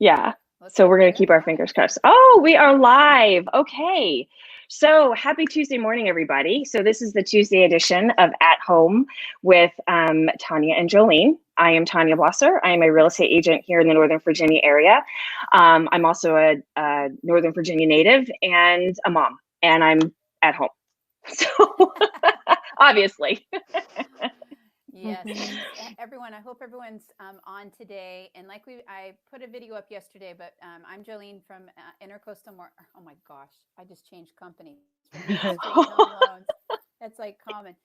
Yeah. Let's So hope we're going to we're keep our live. fingers crossed. Oh, we are live. Okay. So happy Tuesday morning, everybody. So this is the Tuesday edition of At Home with Tanya and Jolene. I am Tanya Blosser. I am a real estate agent here in the Northern Virginia area. I'm also a Northern Virginia native and a mom, and I'm at home. So obviously. Yes, Mhm. everyone. I hope everyone's on today. And like I put a video up yesterday, but I'm Jolene from Intercoastal. Oh my gosh, I just changed companies from Main Street Home Loans. That's like common.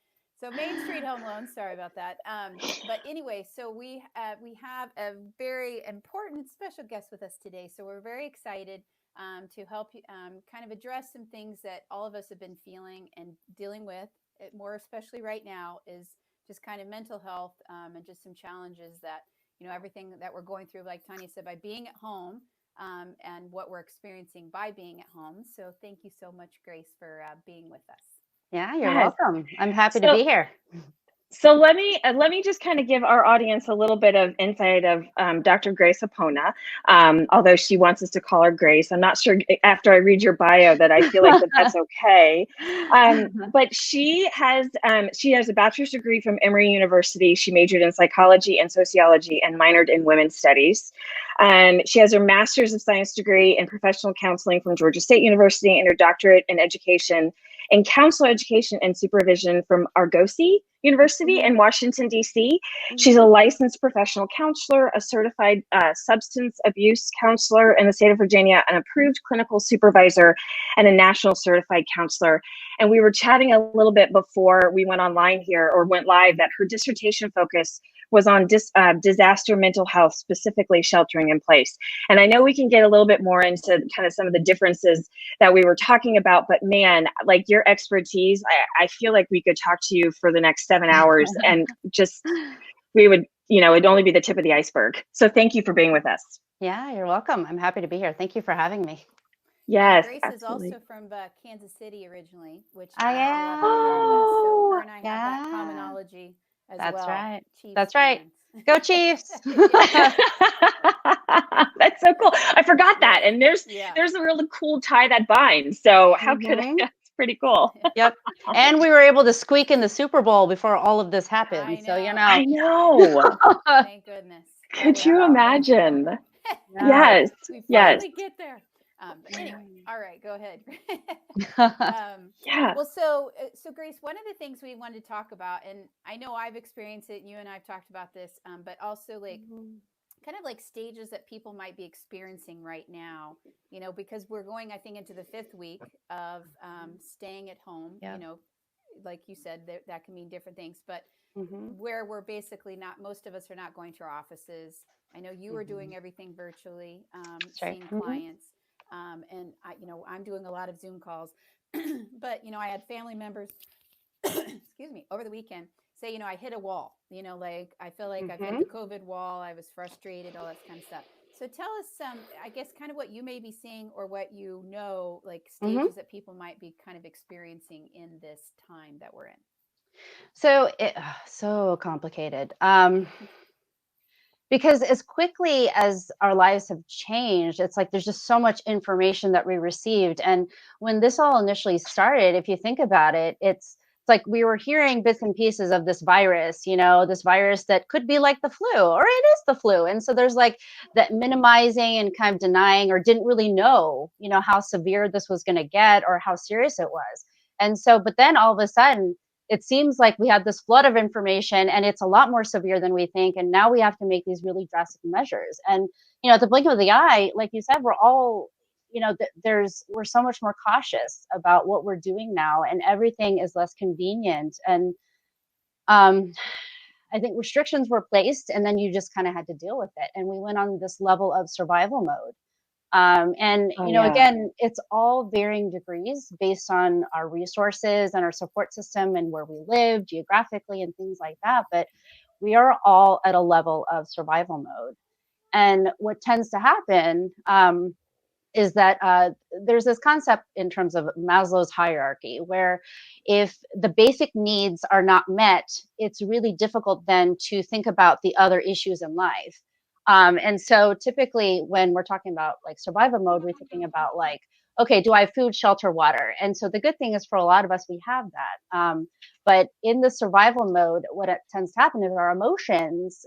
So Main Street Home Loans. Sorry about that. But anyway, so we have a very important special guest with us today. So we're very excited to help you kind of address some things that all of us have been feeling and dealing with. More especially right now is just kind of mental health and just some challenges that, everything that we're going through, like Tanya said, by being at home and what we're experiencing by being at home. So thank you so much, Grace, for being with us. Yeah, you're Yes. welcome. I'm happy to So be here. So let me just kind of give our audience a little bit of insight of Dr. Grace Hapona. Although she wants us to call her Grace, I'm not sure after I read your bio that I feel like that's okay. But she has a bachelor's degree from Emory University. She majored in psychology and sociology and minored in women's studies. She has her master's of science degree in professional counseling from Georgia State University and her doctorate in education and counselor education and supervision from Argosy University in Washington, D.C. She's a licensed professional counselor, a certified substance abuse counselor in the state of Virginia, an approved clinical supervisor, and a national certified counselor. And we were chatting a little bit before we went online here or went live that her dissertation focus was on disaster mental health, specifically sheltering in place. And I know we can get a little bit more into kind of some of the differences that we were talking about, but man, like your expertise, I feel like we could talk to you for the next 7 hours and just, we would, it'd only be the tip of the iceberg. So thank you for being with us. Yeah, you're welcome. I'm happy to be here. Thank you for having me. Yes, Grace is absolutely. also from Kansas City originally, which I a lot of people don't know. So her Oh, and I have that Yeah, commonology as that's well. right. Chiefs That's right. fans. Go Chiefs. Yeah. that's so cool. I forgot that. Yes. And there's Yeah. there's a really cool tie that binds. So how could I? hmm That's pretty cool. Yep. And we were able to squeak in the Super Bowl before all of this I happened. So, know. I know. Thank goodness. Oh, Could we're you Yeah. thankful for imagine? it. Yeah. Yes, We yes. finally get there. But anyway, all right, go ahead. Yeah. um, Yeah. well, so Grace, one of the things we wanted to talk about, and I know I've experienced it, and you and I've talked about this, but also like kind of like stages that people might be experiencing right now, because we're going, I think, into the fifth week of staying at home, Yeah. like you said, that can mean different things, but hmm where we're basically not, most of us are not going to our offices. I know you are hmm doing everything virtually, That's right. seeing clients, and I'm doing a lot of Zoom calls. But I had family members, excuse me, over the weekend say, I hit a wall. Like I feel like I've hit hmm the COVID wall. I was frustrated, all that kind of stuff. So tell us I guess, kind of what you may be seeing or what like hmm stages that people might be kind of experiencing in this time that we're in. So complicated. Because as quickly as our lives have changed, it's like there's just so much information that we received. And when this all initially started, if you think about it, it's like we were hearing bits and pieces of this virus, this virus that could be like the flu, or it is the flu. And so there's like that minimizing and kind of denying, or didn't really know, how severe this was going to get or how serious it was. And so, but then all of a sudden, it seems like we had this flood of information and it's a lot more severe than we think. And now we have to make these really drastic measures. And, at the blink of the eye, like you said, we're all, we're so much more cautious about what we're doing now, and everything is less convenient. And um, I think restrictions were placed and then you just kind of had to deal with it. And we went on this level of survival mode. And, Oh, yeah. again, it's all varying degrees based on our resources and our support system and where we live geographically and things like that. But we are all at a level of survival mode. And what tends to happen is that there's this concept in terms of Maslow's hierarchy, where if the basic needs are not met, it's really difficult then to think about the other issues in life. And so typically when we're talking about like survival mode, we're thinking about like, okay, do I have food, shelter, water? And so the good thing is for a lot of us, we have that. But in the survival mode, what it tends to happen is our emotions,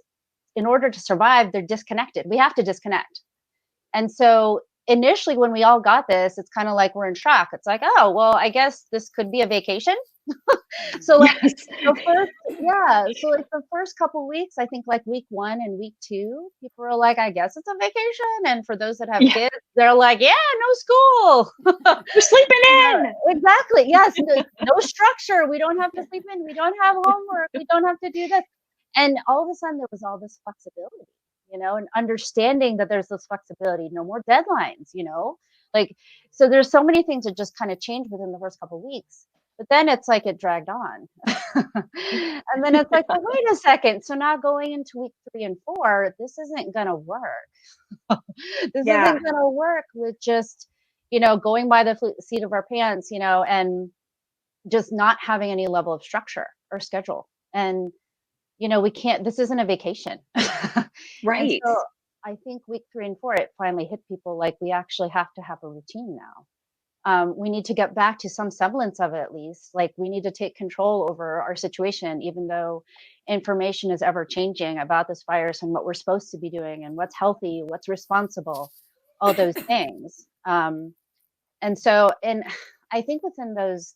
in order to survive, they're disconnected. We have to disconnect. And so initially when we all got this, it's kind of like we're in shock. It's like, oh, well, I guess this could be a vacation. So like Yes. so like the first couple weeks, I think like week 1 and week 2, people are like, I guess it's a vacation. And for those that have Yeah. kids, they're like, yeah, no school. We're sleeping in. Exactly. Yes. No structure. We don't have to sleep in. We don't have homework. We don't have to do this. And all of a sudden there was all this flexibility, and understanding that there's this flexibility, no more deadlines, like, so there's so many things that just kind of changed within the first couple of weeks. But then it's like it dragged on. And then it's like, well, wait a second. So now going into week 3 and 4, this isn't going to work. This Yeah. isn't going to work with just, going by the seat of our pants, and just not having any level of structure or schedule. And, we can't, this isn't a vacation. And Right. so I think week 3 and 4, it finally hit people like we actually have to have a routine now. We need to get back to some semblance of it at least. Like we need to take control over our situation, even though information is ever changing about this virus and what we're supposed to be doing and what's healthy, what's responsible, all those things. And so, and I think within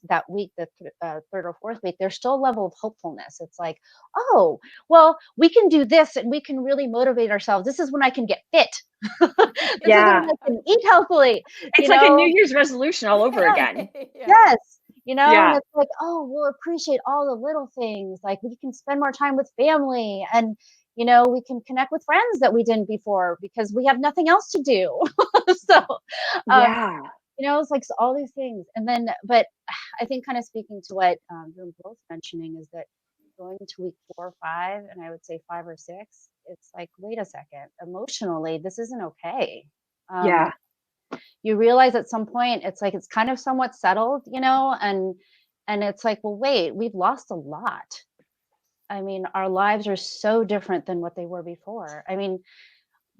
that week, the third or fourth week, there's still a level of hopefulness. It's like, oh, well, we can do this and we can really motivate ourselves. This is when I can get fit. This is Yeah. when I can eat healthily. It's like a New Year's resolution all over again. Yes. And Yeah. it's like, oh, we'll appreciate all the little things. Like we can spend more time with family and, we can connect with friends that we didn't before because we have nothing else to do. So, Yeah. it's like all these things. And then, but I think kind of speaking to what you're both mentioning is that going into week 4 or 5, and I would say 5 or 6, it's like, wait a second, emotionally, this isn't okay. Yeah. You realize at some point, it's like, it's kind of somewhat settled, and it's like, well, wait, we've lost a lot. I mean, our lives are so different than what they were before. I mean,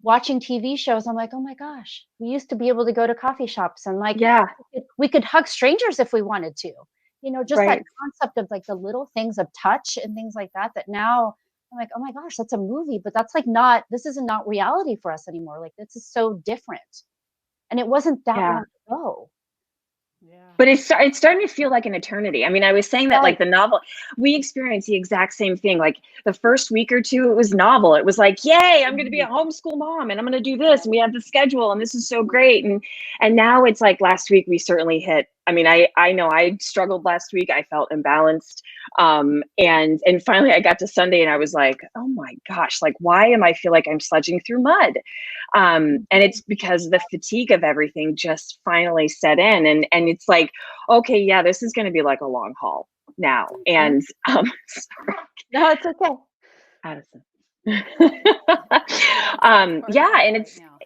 watching TV shows, I'm like, oh my gosh, we used to be able to go to coffee shops and like Yeah. we could hug strangers if we wanted to. Just that Right. concept of like the little things of touch and things like that, that now I'm like, oh my gosh, that's a movie, but that's like this is not reality for us anymore. Like this is so different. And it wasn't that Yeah. long ago. Yeah. But it's starting to feel like an eternity. I mean, I was saying that like the novel, we experienced the exact same thing. Like the first week or two, it was novel. It was like, yay, I'm going to be a homeschool mom and I'm going to do this. And we have the schedule and this is so great. And now it's like last week, we certainly hit. I mean, I know I struggled last week. I felt imbalanced. And finally I got to Sunday and I was like, oh my gosh, like, why am I feel like I'm sludging through mud? And it's because the fatigue of everything just finally set in. And it's like, okay, yeah, this is going to be like a long haul now. And sorry, No, it's okay. Addison. Part Yeah, of and life it's right now.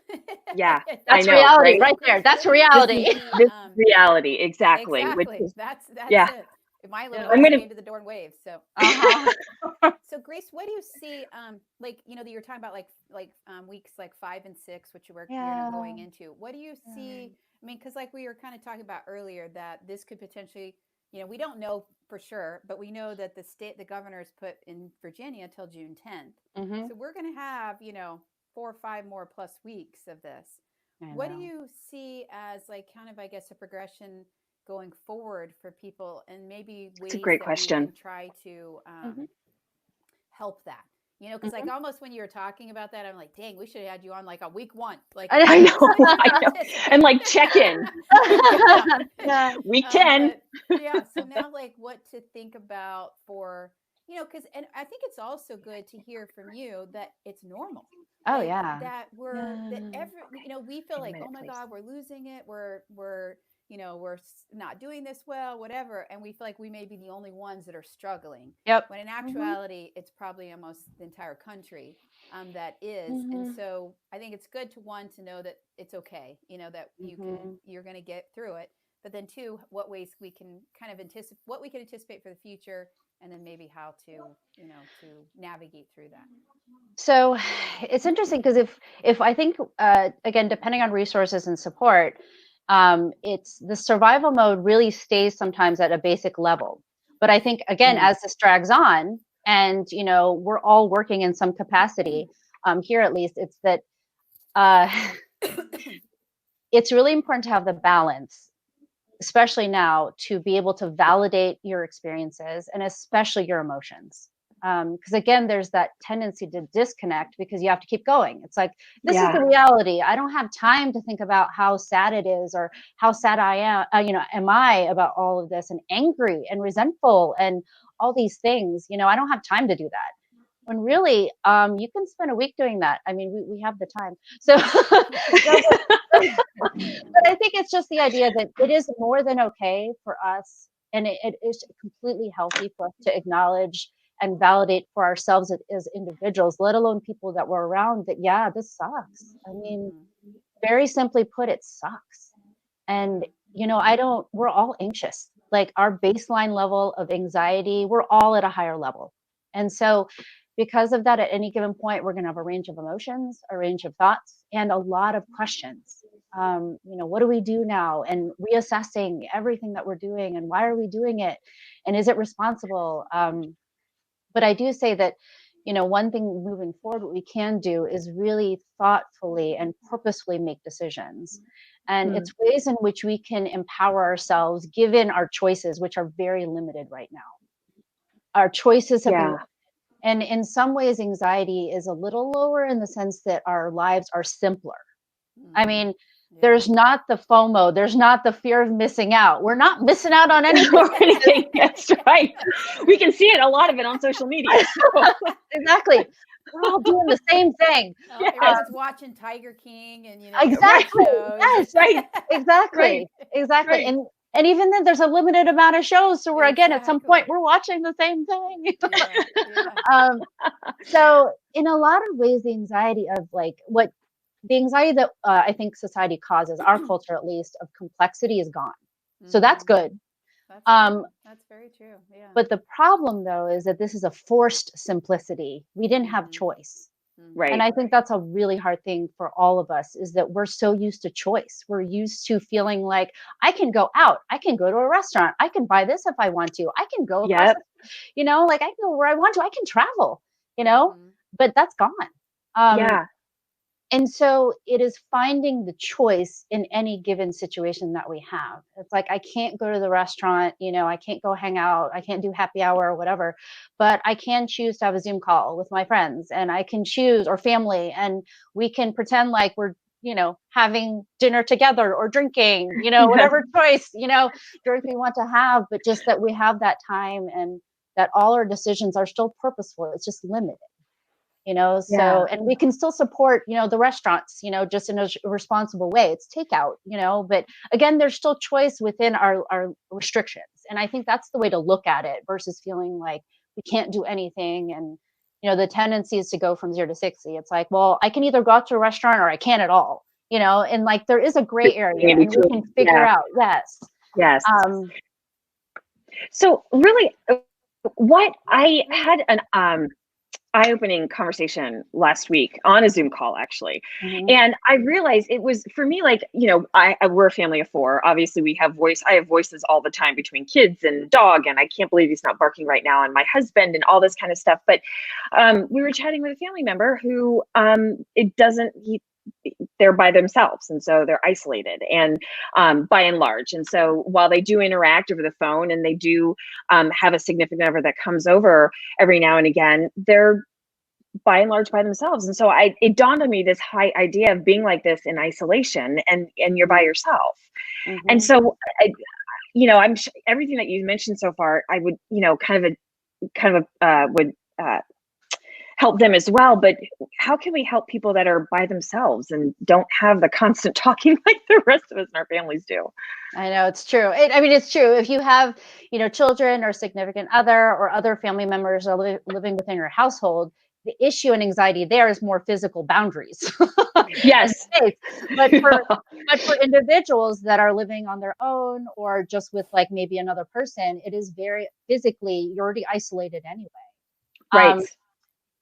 yeah, That's I know, reality right? right there. That's What do you reality. This see, is reality, exactly. Which exactly. is That's yeah. it. My little I'm ones gonna came to the door in waves. So Uh-huh. so Grace, what do you see? Like that you're talking about weeks like 5 and 6, which you were Yeah. going into. What do you see? I mean, because like we were kind of talking about earlier, that this could potentially, we don't know for sure, but we know that the governor's put in Virginia till June 10th. Mhm. So we're going to have 4 or 5 more plus weeks of this. What do you see as like kind of, I guess, a progression going forward for people, and maybe It's a ways great that we question. can try to Mhm. help that? Because like almost when you were talking about that, I'm like, dang, we should have had you on like on week 1. Like I know, I know. And like check in. Yeah. Week 10. Yeah. So now like what to think about for, because, and I think it's also good to hear from you that it's normal. Oh Like yeah. that that every, we feel Take a like, minute, oh my please. God, we're losing it. We're not doing this well, whatever. And we feel like we may be the only ones that are struggling. Yep. When in actuality, it's probably almost the entire country that is. And so I think it's good to know that it's okay, that you're going to get through it. But then 2, what ways we can kind of anticipate for the future, and then maybe how to, to navigate through that. So it's interesting because if I think again, depending on resources and support, it's the survival mode really stays sometimes at a basic level. But I think again, as this drags on, and we're all working in some capacity, here at least, it's that it's really important to have the balance, especially now, to be able to validate your experiences and especially your emotions. Because again, there's that tendency to disconnect because you have to keep going. It's like, this is the reality. I don't have time to think about how sad it is or how sad I am, am I about all of this, and angry and resentful and all these things. I don't have time to do that. When really, you can spend a week doing that. I mean, we have the time. So, but I think it's just the idea that it is more than okay for us, and it is completely healthy for us to acknowledge and validate for ourselves as individuals, let alone people that we're around, that, yeah, this sucks. I mean, very simply put, it sucks. And, we're all anxious. Like, our baseline level of anxiety, we're all at a higher level. And so because of that, at any given point, we're going to have a range of emotions, a range of thoughts, and a lot of questions. What do we do now? And reassessing everything that we're doing, and why are we doing it? And is it responsible? But I do say that, one thing moving forward, what we can do is really thoughtfully and purposefully make decisions. And it's ways in which we can empower ourselves, given our choices, which are very limited right now. Our choices have been, and in some ways, anxiety is a little lower in the sense that our lives are simpler. I mean, there's not the FOMO. There's not the fear of missing out. We're not missing out on anything. That's right. We can see it, a lot of it on social media. So. Exactly. We're all doing the same thing. Everyone's watching Tiger King and, exactly. Yes, right. Exactly. Exactly. Right. And even then, there's a limited amount of shows. So we're again, at some point, we're watching the same thing. So in a lot of ways, the anxiety that I think society causes, our culture at least, of complexity is gone. So that's good. That's very true. Yeah. But the problem, though, is that this is a forced simplicity. We didn't have choice. Right. And I think that's a really hard thing for all of us, is that we're so used to choice. We're used to feeling like, I can go out, I can go to a restaurant, I can buy this if I want to, I can go across, like, I can go where I want to, I can travel, but that's gone. And so it is finding the choice in any given situation that we have. It's like, I can't go to the restaurant, I can't go hang out, I can't do happy hour or whatever, but I can choose to have a Zoom call with my friends, and I can choose, or family, and we can pretend like we're, having dinner together or drinking, whatever choice, drink we want to have, but just that we have that time, and that all our decisions are still purposeful. It's just limited. So, and we can still support, the restaurants, just in a responsible way. It's takeout, but again, there's still choice within our restrictions. And I think that's the way to look at it, versus feeling like we can't do anything. And, the tendency is to go from 0 to 60. It's like, well, I can either go out to a restaurant or I can't at all, and like, there is a gray area, and we can figure out. Yes. So really, what I had an, eye-opening conversation last week on a Zoom call, actually. And I realized it was, for me, like, we're a family of 4. Obviously I have voices all the time between kids and dog, and I can't believe he's not barking right now, and my husband, and all this kind of stuff. But we were chatting with a family member who they're by themselves, and so they're isolated, and by and large. And so while they do interact over the phone, and they do have a significant other that comes over every now and again, they're by and large by themselves. And so it dawned on me, this high idea of being like this in isolation, and you're by yourself. And so I'm everything that you mentioned so far, I would would help them as well. But how can we help people that are by themselves and don't have the constant talking like the rest of us and our families do? I know, it's true. It's true. If you have, children or significant other or other family members are living within your household, the issue and anxiety there is more physical boundaries. Yes. space. But for individuals that are living on their own or just with like maybe another person, it is very physically, you're already isolated anyway. Right.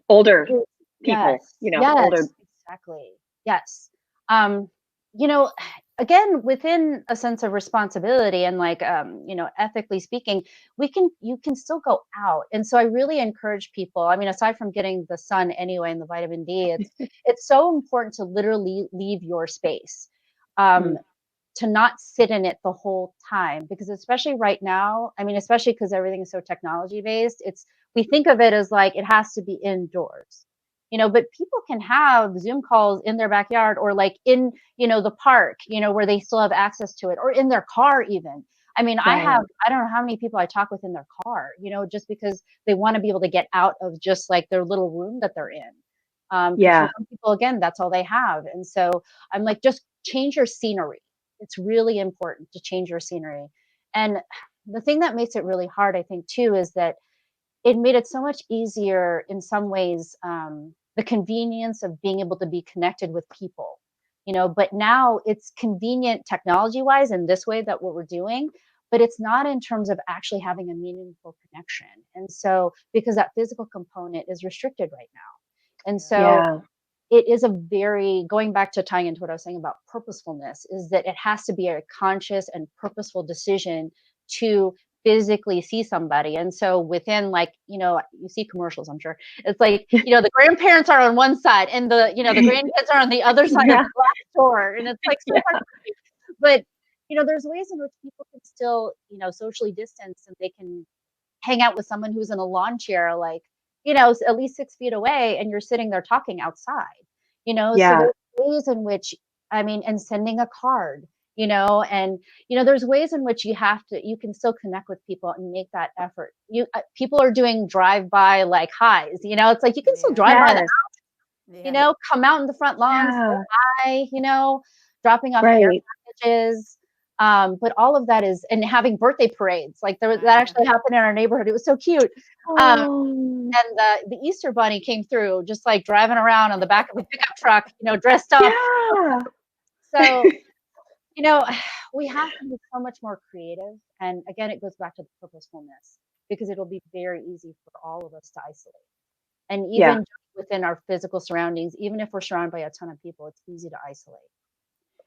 Older people, Yes, older. yes, exactly. Yes. Um, again, within a sense of responsibility and like, ethically speaking, you can still go out. And so I really encourage people, I mean, aside from getting the sun anyway and the vitamin D, it's so important to literally leave your space. Um, to not sit in it the whole time, because especially right now, I mean, especially because everything is so technology based, we think of it as like it has to be indoors, but people can have Zoom calls in their backyard or like in, the park, where they still have access to it, or in their car even. I mean, Right. I don't know how many people I talk with in their car, just because they want to be able to get out of just like their little room that they're in. 'Cause Yeah. for some people, again, that's all they have. And so I'm like, just change your scenery. It's really important to change your scenery. And the thing that makes it really hard, I think, too, is that it made it so much easier in some ways, the convenience of being able to be connected with people, but now it's convenient technology wise in this way that what we're doing, but it's not in terms of actually having a meaningful connection. And so, because that physical component is restricted right now. And so, Yeah. it is going back to tying into what I was saying about purposefulness, is that it has to be a conscious and purposeful decision to physically see somebody. And so within like, you see commercials, I'm sure. It's like, the grandparents are on one side and the grandkids are on the other side of the glass door. And it's like so hard to see. But, there's ways in which people can still, socially distance, and they can hang out with someone who's in a lawn chair, like, at least 6 feet away, and you're sitting there talking outside, so Yeah. there's ways in which, I mean, and sending a card, and, there's ways in which you can still connect with people and make that effort. People are doing drive-by like highs, it's like you can still drive by the Yes. house, come out in the front lawn, say Yeah. hi, dropping off care Right. packages. But all of that is, and having birthday parades, like that actually happened in our neighborhood. It was so cute. Oh. And the Easter bunny came through, just like driving around on the back of a pickup truck, dressed up. Yeah. So, we have to be so much more creative. And again, it goes back to the purposefulness, because it'll be very easy for all of us to isolate. And Yeah. even within our physical surroundings, even if we're surrounded by a ton of people, it's easy to isolate.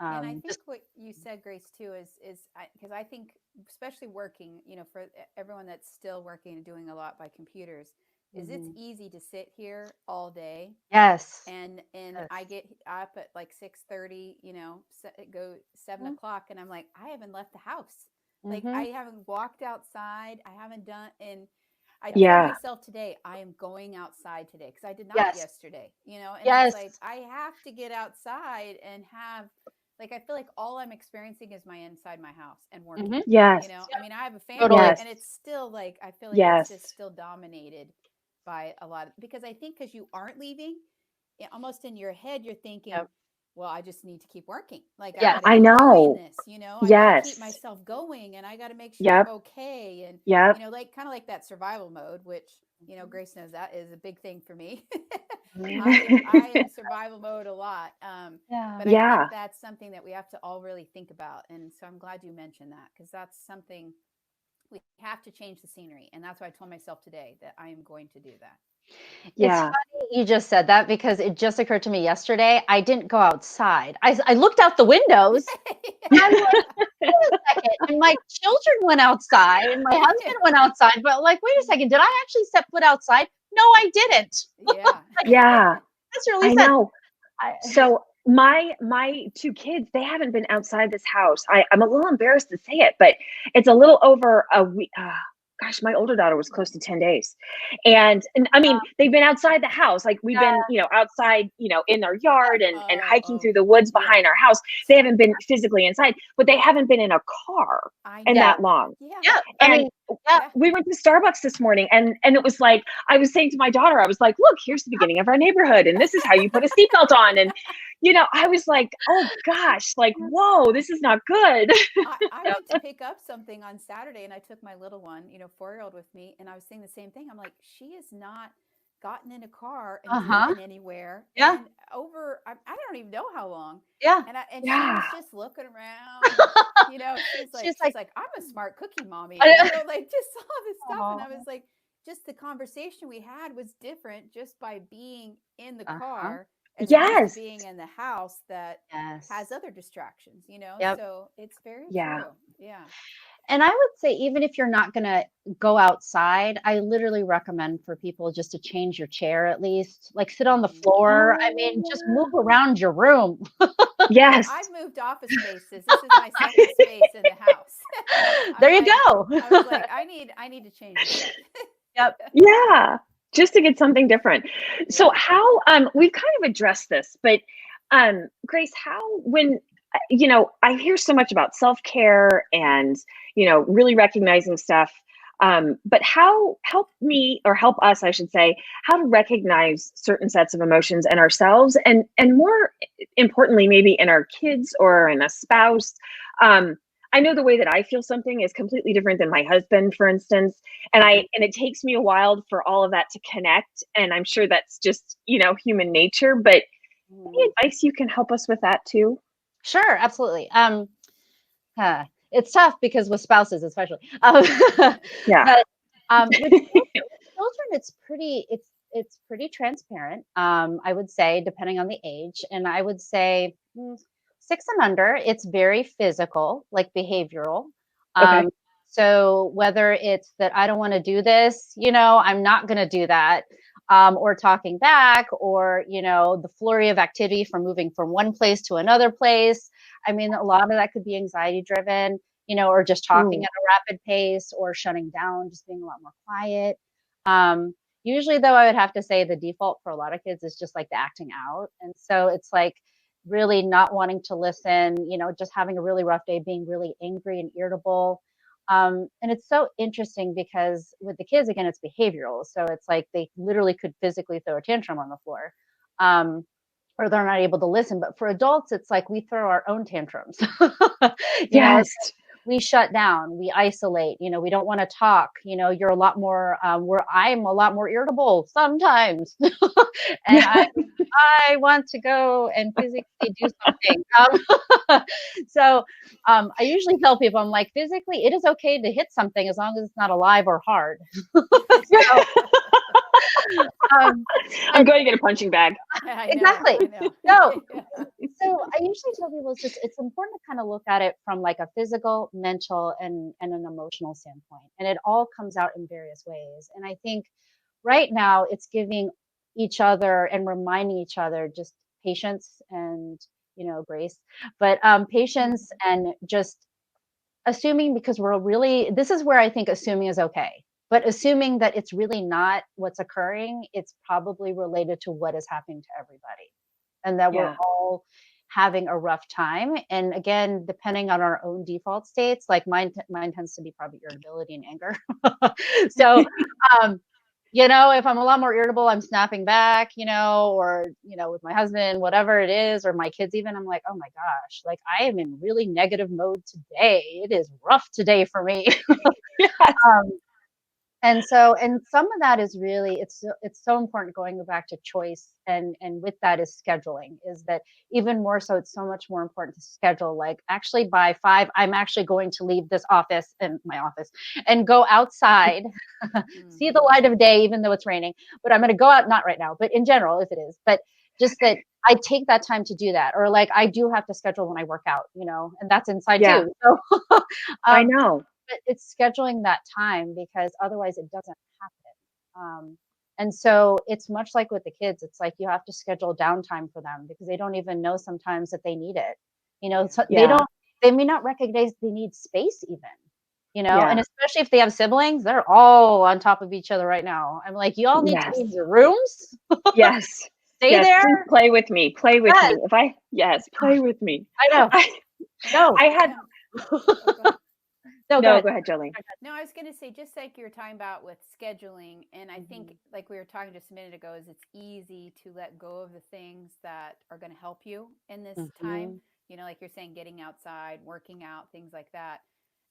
And I think what you said, Grace, too, is because I think, especially working, for everyone that's still working and doing a lot by computers, is it's easy to sit here all day. Yes. And Yes. I get up at like 6:30, go 7 o'clock, and I'm like, I haven't left the house. Like I haven't walked outside. I haven't done, and I told myself today, I am going outside today, because I did not yesterday, and it's like, I have to get outside and have, like, I feel like all I'm experiencing is inside my house and working, Yes. I mean, I have a family, Yes. and it's still like, I feel like it's just still dominated by a lot of, because I think because you aren't leaving, almost in your head, you're thinking, well, I just need to keep working. Like, I got to keep doing this, I got to keep myself going, and I got to make sure I'm okay. And, like, kind of like that survival mode, which, Grace knows that is a big thing for me. I am survival mode a lot. But I think that's something that we have to all really think about. And so I'm glad you mentioned that, because that's something we have to change the scenery. And that's why I told myself today that I am going to do that. It's funny you just said that, because it just occurred to me yesterday. I didn't go outside. I looked out the windows. And I'm like, wait a second. And my children went outside and my husband went outside. But like, wait a second. Did I actually set foot outside? No, I didn't. Yeah. That's really I sad. know. So my two kids, they haven't been outside this house. I'm a little embarrassed to say it, but it's a little over a week. Gosh, my older daughter was close to 10 days. And I mean, they've been outside the house. Like we've been, outside, in their yard and hiking through the woods behind our house. They haven't been physically inside, but they haven't been in a car in that long. Yeah. And we went to Starbucks this morning, and it was like, I was saying to my daughter, I was like, look, here's the beginning of our neighborhood, and this is how you put a seatbelt on. And, I was like, oh gosh, like, whoa, this is not good. I went to pick up something on Saturday, and I took my little one, 4-year-old with me, and I was saying the same thing. I'm like, she is not gotten in a car and Uh-huh. driven anywhere. Yeah. And I don't even know how long. Yeah. And she Yeah. was just looking around. She's She's like, like, I'm a smart cookie mommy. And, like just all this stuff. And I oh, was like, just the conversation we had was different just by being in the uh-huh. car as opposed to Yes. being in the house that Yes. has other distractions, Yep. So it's very Yeah. true. Yeah. And I would say, even if you're not going to go outside, I literally recommend for people just to change your chair at least, like sit on the Mhm. floor. I mean, just move Oh, around your room. Well, yes. I've moved office spaces. This is my second space in the house. There you go. I was like, I need to change the set. Yep. Yeah. Just to get something different. So Yeah. how we've kind of addressed this, but Grace, how when I hear so much about self-care and really recognizing stuff, but how help me or help us, I should say, how to recognize certain sets of emotions in ourselves and more importantly, maybe in our kids or in a spouse. I know the way that I feel something is completely different than my husband, for instance, and Mhm. it takes me a while for all of that to connect, and I'm sure that's just human nature. But any Mhm. advice you can help us with that too? Sure, absolutely. It's tough because with spouses, especially. Yeah. But with children, it's pretty transparent. I would say, depending on the age, and I would say 6 and under, it's very physical, like behavioral. Okay. Um, so whether it's that I don't want to do this, I'm not going to do that, or talking back, or the flurry of activity from moving from one place to another place. I mean, a lot of that could be anxiety driven, or just talking Ooh. at a rapid pace, or shutting down, just being a lot more quiet. Um, Usually, though, I would have to say the default for a lot of kids is just like the acting out. And so it's like really not wanting to listen, just having a really rough day, being really angry and irritable. And it's so interesting because with the kids, again, it's behavioral. So it's like they literally could physically throw a tantrum on the floor. Um, or they're not able to listen. But for adults, it's like we throw our own tantrums. Yes. It's like we shut down, we isolate, we don't want to talk. You're a lot more, where I'm a lot more irritable sometimes. And Yeah. I want to go and physically do something. So I usually tell people, I'm like, physically, it is okay to hit something as long as it's not alive or hard. So, um, I'm but going to get a punching bag. I know. exactly. I know. No. Yeah. So I usually tell people it's important to kind of look at it from like a physical, mental, and an emotional standpoint. And it all comes out in various ways. And I think right now it's giving each other and reminding each other just patience and grace, but patience and just assuming, because we're really, this is where I think assuming is okay, but assuming that it's really not what's occurring, it's probably related to what is happening to everybody, and that we're Yeah. all having a rough time. And again, depending on our own default states, like mine tends to be probably irritability and anger. So um if I'm a lot more irritable, I'm snapping back, or, with my husband, whatever it is, or my kids even, I'm like, oh my gosh, like I am in really negative mode today. It is rough today for me. Yes. um, and some of that is really, it's so important, going back to choice, and with that is scheduling, is that even more so, it's so much more important to schedule, like actually by 5 I'm actually going to leave this office, and my office, and go outside, see the Mhm. light of day even though it's raining, but I'm going to go out, not right now, but in general, if it is, but just that I take that time to do that. Or like I do have to schedule when I work out, and that's inside Yeah. too. So I um know. but it's scheduling that time, because otherwise it doesn't happen. And so it's much like with the kids. It's like you have to schedule downtime for them, because they don't even know sometimes that they need it. Yeah. So they Yeah. don't, they may not recognize they need space even, and Yeah. especially if they have siblings, they're all on top of each other right now. I'm like, you all need to Yes. leave your rooms, Yes. stay Yes. there. Please play with me. Play with Yes, me. Yes, play with me. I know. I And No, I had yeah. Oh, go ahead. no, go no, ahead. go ahead, Jolene. No, I was going to say, just like you were talking about with scheduling, and I think, Mhm. like we were talking just a minute ago, is it's easy to let go of the things that are going to help you in this time. Mhm. Like you're saying, getting outside, working out, things like that.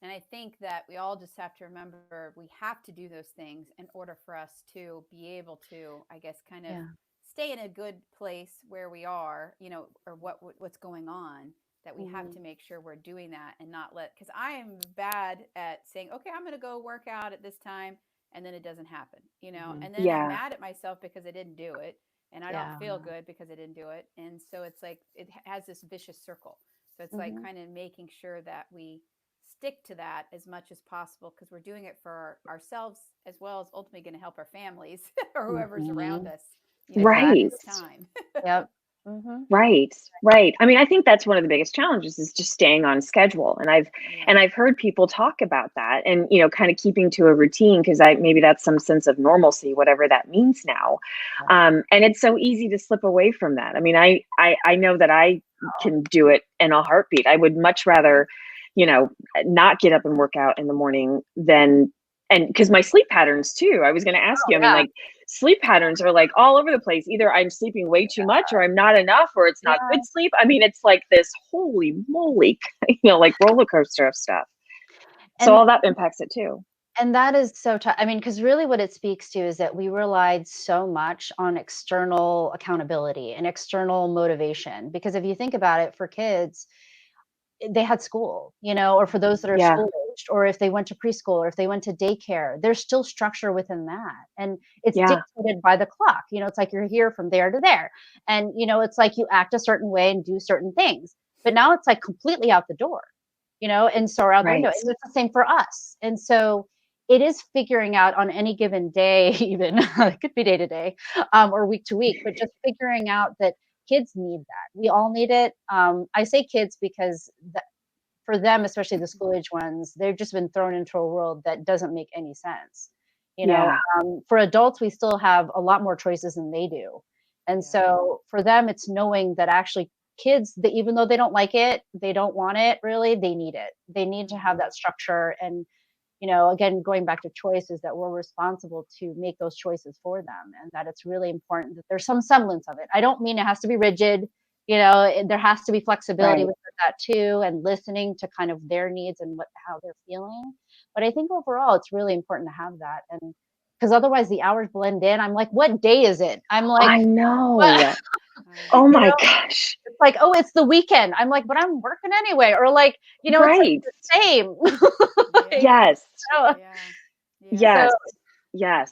And I think that we all just have to remember we have to do those things in order for us to be able to, I guess, kind of stay in a good place where we are, you know, or what's going on, that we have to make sure we're doing that and not because I am bad at saying, okay, I'm going to go work out at this time. And then it doesn't happen, you know, and then I'm mad at myself because I didn't do it. And I don't feel good because I didn't do it. And so it's like, it has this vicious circle. So it's like kind of making sure that we stick to that as much as possible, because we're doing it for ourselves as well as ultimately going to help our families or whoever's around us, you know, Right. this time. Yep. Right. Right. I mean, I think that's one of the biggest challenges is just staying on schedule. And I've heard people talk about that and, you know, kind of keeping to a routine, because maybe that's some sense of normalcy, whatever that means now. And it's so easy to slip away from that. I mean, I know that I can do it in a heartbeat. I would much rather, you know, not get up and work out in the morning than, and because my sleep patterns too, I was going to ask you, I mean, like sleep patterns are like all over the place. Either I'm sleeping way too much or I'm not enough, or it's not good sleep. I mean, it's like this holy moly, you know, like roller coaster of stuff. So all that impacts it too. And that is so tough. I mean, because really what it speaks to is that we relied so much on external accountability and external motivation. Because if you think about it, for kids, they had school, you know, or for those that are school aged, or if they went to preschool, or if they went to daycare, there's still structure within that. And it's dictated by the clock. You know, it's like you're here from there to there. And, you know, it's like you act a certain way and do certain things. But now it's like completely out the door, you know, and so out the window. And it's the same for us. And so it is figuring out on any given day, even it could be day to day or week to week, but just figuring out that kids need that. We all need it. I say kids because for them, especially the school age ones, they've just been thrown into a world that doesn't make any sense. You know, for adults, we still have a lot more choices than they do. And so for them, it's knowing that actually kids, that even though they don't like it, they don't want it really, they need it. They need to have that structure. And you know, again, going back to choices, that we're responsible to make those choices for them, and that it's really important that there's some semblance of it. I don't mean it has to be rigid, you know, there has to be flexibility with that too, and listening to kind of their needs and how they're feeling. But I think overall, it's really important to have that. And because otherwise the hours blend in. I'm like, what day is it? I'm like, I know. what? Oh my gosh. It's like, oh, it's the weekend. I'm like, but I'm working anyway. Or like, you know, it's like the same. Like, yes. Yes. So, yes.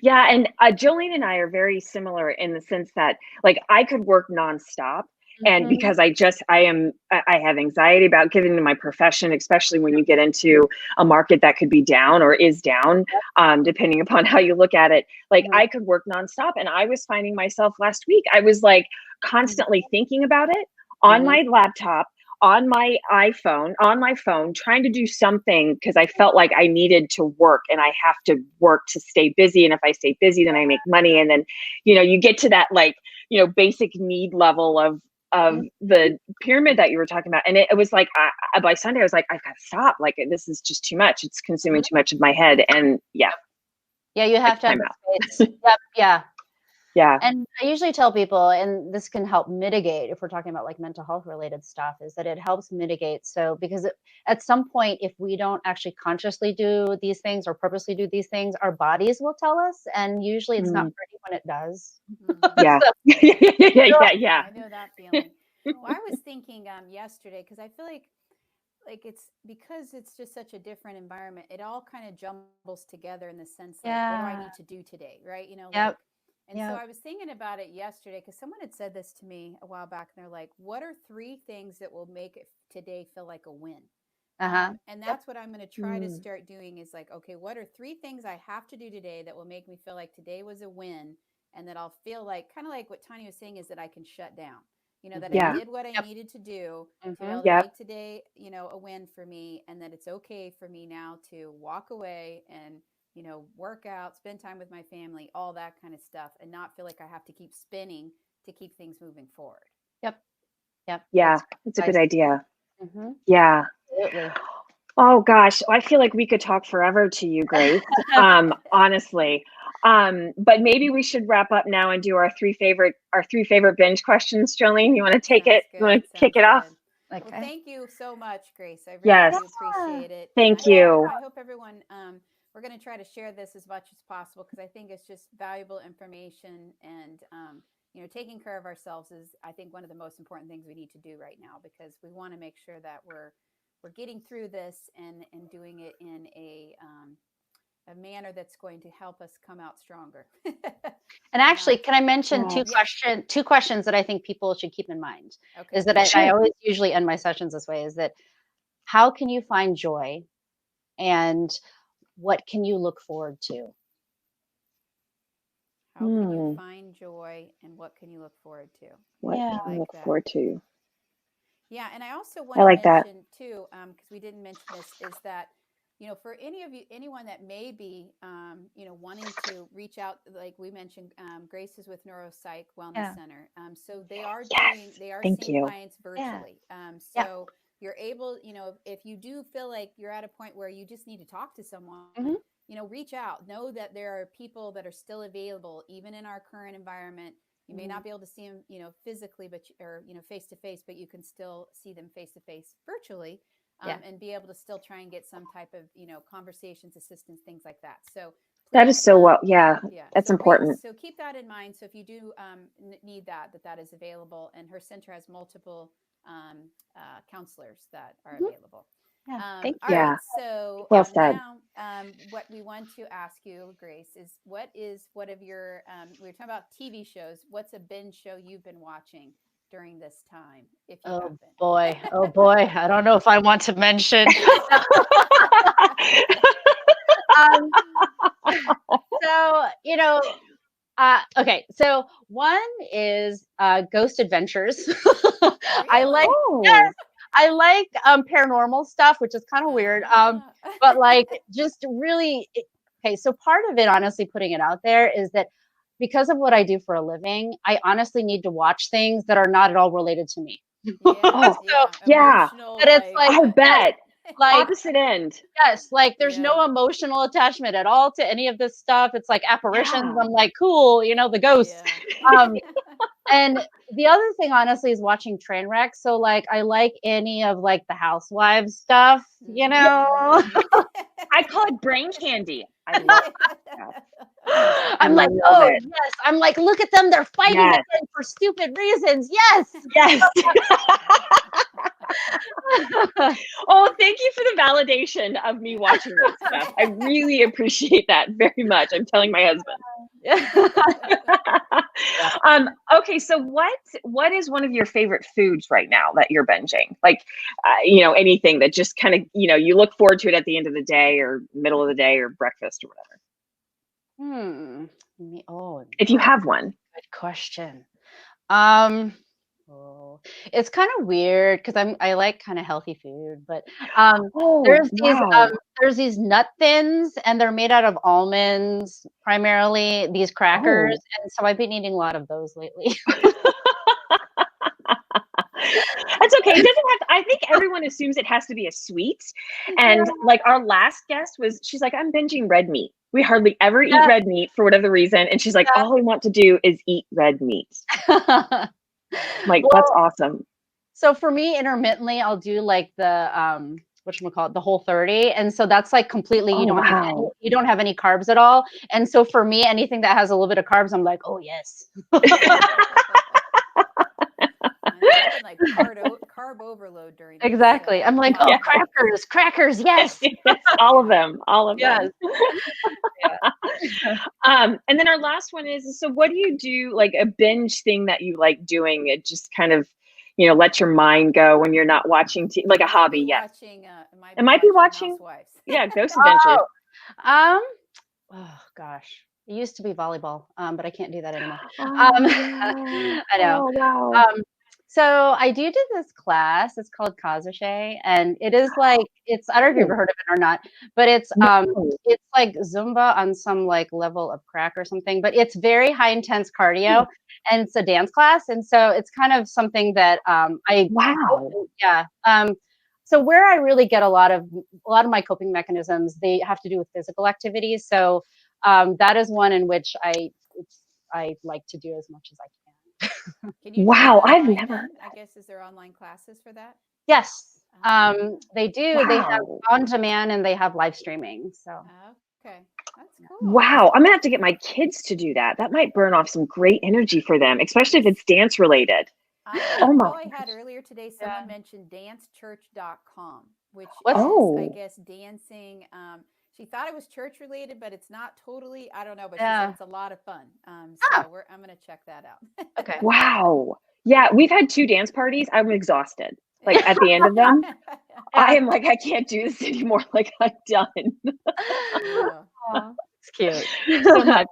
Yeah. And Jolene and I are very similar in the sense that like I could work nonstop. And because I have anxiety about getting into my profession, especially when you get into a market that could be down or is down, depending upon how you look at it. Like I could work nonstop. And I was finding myself last week, I was like constantly thinking about it on my laptop, on my iPhone, on my phone, trying to do something because I felt like I needed to work and I have to work to stay busy. And if I stay busy, then I make money. And then, you know, you get to that like, you know, basic need level of the pyramid that you were talking about. And it was like, by Sunday, I was like, I've got to stop. Like, this is just too much. It's consuming too much of my head. And yeah, you have to have space. Yeah. And I usually tell people, and this can help mitigate if we're talking about like mental health related stuff, is that it helps mitigate. So because at some point, if we don't actually consciously do these things or purposely do these things, our bodies will tell us. And usually it's not pretty when it does. Yeah. Yeah. I know that feeling. Well, I was thinking yesterday, because I feel like it's because it's just such a different environment. It all kind of jumbles together in the sense like, what do I need to do today? Right. You know, like, and so I was thinking about it yesterday because someone had said this to me a while back, and they're like, what are 3 things that will make it today feel like a win? And that's what I'm going to try to start doing is like, okay, what are 3 things I have to do today that will make me feel like today was a win, and that I'll feel like, kind of like what Tanya was saying, is that I can shut down, you know, that I did what I needed to do to be able to make today, you know, a win for me, and that it's okay for me now to walk away and, you know, work out, spend time with my family, all that kind of stuff, and not feel like I have to keep spinning to keep things moving forward. Yeah, that's a good idea. Yeah. Absolutely. Oh gosh, I feel like we could talk forever to you, Grace. Honestly. But maybe we should wrap up now and do our 3 favorite binge questions. Jolene, you want to take it? You want to kick it off? Like, Well, thank you so much, Grace. I really Yes. do appreciate it. Thank And you. I hope everyone, we're going to try to share this as much as possible because I think it's just valuable information. And, you know, taking care of ourselves is, I think, one of the most important things we need to do right now because we want to make sure that we're getting through this and doing it in a manner that's going to help us come out stronger. and actually, can I mention Yeah. two questions that I think people should keep in mind? Okay. Is that I always usually end my sessions this way, is that how can you find joy and what can you look forward to? How can you find joy and what can you look forward to? What Yeah. can I I like look that. forward to? Yeah, and I also I want to like that. mention too, because we didn't mention this, is that for anyone that may be, wanting to reach out, like we mentioned, Grace is with Neuropsych Wellness Yeah. Center, so they are Yes. Thank seeing you. clients virtually. Yeah. So you're able, if you do feel like you're at a point where you just need to talk to someone, Mhm. reach out. Know that there are people that are still available, even in our current environment. You may not be able to see them, physically, or face to face, but you can still see them face to face virtually, Yeah. and be able to still try and get some type of, conversations, assistance, things like that. So That is please, so well. Yeah, yeah. that's So important. so keep that in mind. So if you do need that is available, and her center has multiple counselors that are available. Yeah. Thank All you. right. Yeah. So Well said. now, what we want to ask you, Grace, is what of your, we were talking about TV shows. What's a binge show you've been watching during this time, if you have been? Oh boy. I don't know if I want to mention. um, so, okay. So one is Ghost Adventures. I like, Really? yes, I like paranormal stuff, which is kind of weird. Ah. But like just really, okay. So part of it, honestly, putting it out there is that because of what I do for a living, I honestly need to watch things that are not at all related to me. Yeah, Oh, So, yeah. yeah. Emotional, but it's like, I yes, bet. like, Opposite end. yes, like there's Yeah. no emotional attachment at all to any of this stuff. It's like apparitions. Yeah. I'm like, cool, the ghosts. Yeah. Um, and the other thing, honestly, is watching train wrecks. So, like, I like any of like the housewives stuff, Mm. I call it brain candy. I love that. I I'm like, love oh it. yes. I'm like, look at them. They're fighting Yes. again for stupid reasons. Yes. Yes. Oh, thank you for the validation of me watching that stuff. I really appreciate that very much. I'm telling my husband. Okay, so what is one of your favorite foods right now that you're binging? Like, anything that just kind of, you look forward to it at the end of the day or middle of the day or breakfast or whatever. Oh, If you have one. good question. Um, oh, it's kind of weird because I like kind of healthy food, but Oh, there's these wow. there's these nut thins and they're made out of almonds primarily, these crackers, Oh. and so I've been eating a lot of those lately. That's okay. It doesn't have to, I think everyone assumes it has to be a sweet. And like our last guest she's like, I'm binging red meat. We hardly ever eat red meat for whatever reason. And she's like, all I want to do is eat red meat. I'm like, that's Well, awesome. so for me, intermittently, I'll do like the whatchamacallit, the Whole30, and so that's like completely Oh, wow. you don't have any carbs at all. And so for me, anything that has a little bit of carbs, I'm like, oh yes. I've been like carb overload during this. Exactly. I'm like, oh, Lockdown. crackers, yes. All of them. Yes. And then our last one is, so what do you do, like a binge thing that you like doing? It just kind of, let your mind go when you're not watching like a hobby. Yes. It might be watching. Housewives. Yeah. Ghost Adventures. Oh, oh gosh. It used to be volleyball, but I can't do that anymore. Oh, I know. oh, wow. So I do this class. It's called Kazushi, and it is like I don't know if you've ever heard of it or not, but it's like Zumba on some like level of crack or something. But it's very high intense cardio, and it's a dance class, and so it's kind of something that Wow. yeah. So where I really get a lot of my coping mechanisms, they have to do with physical activities. So that is one in which I like to do as much as I can. Can you Wow, do it I've online never. then? I guess, is there online classes for that? Yes, Oh, they do. They have Wow. on demand and they have live streaming. So okay. That's cool. Wow. I'm gonna have to get my kids to do that. That might burn off some great energy for them, especially if it's dance related. The Oh my info I had gosh. earlier today, yeah. someone mentioned dancechurch.com, which What's is, I Oh, guess, dancing. She thought it was church related, but it's not totally. I don't know, but she said yeah. it's a lot of fun. Oh, So I'm going to check that out. okay. wow. Yeah, we've had 2 dance parties. I'm exhausted. Like at the end of them, I Yeah. am like, I can't do this anymore. Like I'm done Yeah. Aw, it's cute. so much.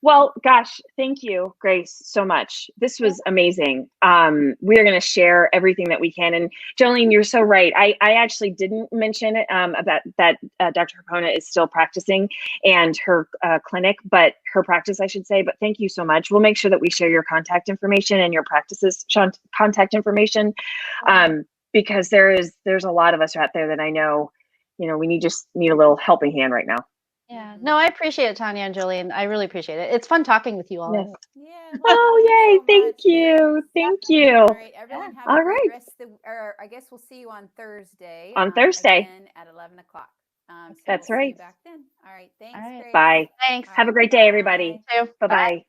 Well, gosh, thank you, Grace, so much. This Yeah. was amazing. We're going to share everything that we can. And Jolene, you're so right. I actually didn't mention it about that Dr. Hapona is still practicing and her clinic, but her practice, I should say. But thank you so much. We'll make sure that we share your contact information and your practice's contact information, because there's a lot of us out there that I know, we just need a little helping hand right now. Yeah. Mhm. No, I appreciate it, Tanya and Jolene. I really appreciate it. It's fun talking with you Yes. all. Yeah. Well, Oh, thank you yay. so Thank much. you. Thank you. All right, Yeah. everyone, have a All great right. rest of the, or I guess we'll see you on Thursday. On Thursday. Again at 11 o'clock. So That's we'll see you right. back then. All right. All Thanks, right. Grace. Bye. Thanks. All Have a right. great day, everybody. You too. Bye. Bye-bye.